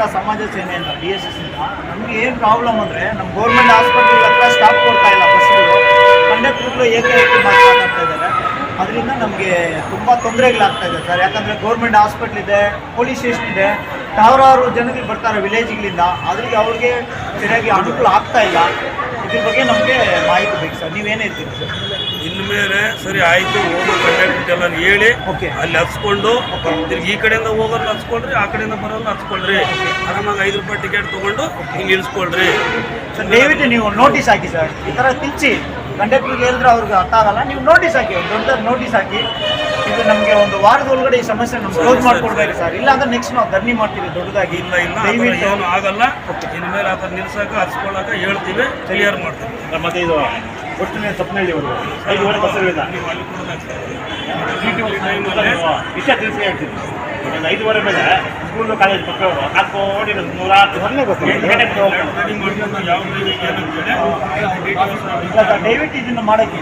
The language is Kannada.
ಕರ್ನಾಟಕ ಸಮಾಜ ಸೇನೆ ಅಂತ DSS ಇಂದ ನಮಗೆ ಏನು ಪ್ರಾಬ್ಲಮ್ ಅಂದರೆ ನಮ್ಮ ಗೌರ್ಮೆಂಟ್ ಹಾಸ್ಪಿಟಲ್ ಹತ್ರ ಸ್ಟಾಪ್ ಕೊಡ್ತಾ ಇಲ್ಲ ಬಸ್ಗಳು, ಕಂಡಕ್ಟರ್ಗಳು ಏಕಾಏಕಿ ಮಾತಾಡ್ತಾ ಇದ್ದಾರೆ. ಅದರಿಂದ ನಮಗೆ ತುಂಬ ತೊಂದರೆಗಳಾಗ್ತಾ ಇದೆ ಸರ್. ಯಾಕಂದರೆ ಗೌರ್ಮೆಂಟ್ ಹಾಸ್ಪಿಟ್ಲ್ ಇದೆ, ಪೊಲೀಸ್ ಸ್ಟೇಷನ್ ಇದೆ, ಸಾವಿರಾರು ಜನಗಳು ಬರ್ತಾರೆ ವಿಲೇಜ್ಗಳಿಂದ, ಅದ್ರಿಗೆ ಅವ್ರಿಗೆ ಸರಿಯಾಗಿ ಅನುಕೂಲ ಆಗ್ತಾ ಇಲ್ಲ. ಇದ್ರ ಬಗ್ಗೆ ನಮಗೆ ಮಾಹಿತಿ ಬೇಕು ಸರ್, ನೀವೇನು ಹೇಳ್ತೀರಿ ಸರ್? ಇನ್ಮೇಲೆ ಸರಿ ಆಯಿತು, ಹೋಗೋ ಕಂಡಕ್ಟರ್ ಎಲ್ಲ ಹೇಳಿ ಅಲ್ಲಿ ಹಚ್ಕೊಂಡು ತಿರ್ಗಿ ಈ ಕಡೆಯಿಂದ ಹೋಗೋರು ಹಚ್ಕೊಳ್ರಿ, ಆ ಕಡೆಯಿಂದ ಬರೋರು ಹಚ್ಕೊಳ್ರಿ, ಆರಾಮಾಗಿ 5 ರೂಪಾಯಿ ಟಿಕೆಟ್ ತೊಗೊಂಡು ಹಿಂಗೆ ಇಳಿಸ್ಕೊಳ್ರಿ. ಸರ್ ದಯವಿಟ್ಟು ನೀವು ನೋಟಿಸ್ ಹಾಕಿ ಸರ್, ಈ ಥರ ತಿಳ್ಸಿ ಕಂಡಕ್ಟರ್ಗೆ ಹೇಳಿದ್ರೆ ಅವ್ರಿಗೆ ಅರ್ಥ ಆಗಲ್ಲ. ನೀವು ನೋಟಿಸ್ ಹಾಕಿ, ಒಂದು ದೊಡ್ಡ ನೋಟಿಸ್ ಹಾಕಿ, ಇದು ನಮಗೆ ಒಂದು ವಾರದ ಒಳಗಡೆ ಈ ಸಮಸ್ಯೆ ನಮ್ಗೆ ಕ್ಲೋಸ್ ಮಾಡ್ಕೊಡ್ಬೇಕು ಸರ್. ಇಲ್ಲ ಅಂದ್ರೆ ನೆಕ್ಸ್ಟ್ ನಾವು ಧರಣಿ ಮಾಡ್ತೀವಿ ದೊಡ್ಡದಾಗಿ. ಇಲ್ಲ ಏನು ಆಗಲ್ಲ, ಇನ್ಮೇಲೆ ಆ ಥರ ನಿಲ್ಸಕ್ಕೆ ಹಚ್ಕೊಳಕ ಹೇಳ್ತೀವಿ, ಕ್ಲಿಯರ್ ಮಾಡ್ತೀವಿ. ಮತ್ತೆ ಇದು ಒಟ್ಟು ತಪ್ಪನಹಳ್ಳಿವರೆಗೂ 5 ಬಸ್ಗಳಿಂದ ವಿಷಯ ತಿಳಿಸಿ ಹೇಳ್ತೀನಿ. 5 ಮೇಲೆ ಸ್ಕೂಲ್ ಕಾಲೇಜ್ ಮಕ್ಕಳು ಹಾಕೊಂಡಿರೋದು 106 ದಯವಿಟ್ಟು ಇದನ್ನು ಮಾಡೋಕ್ಕೆ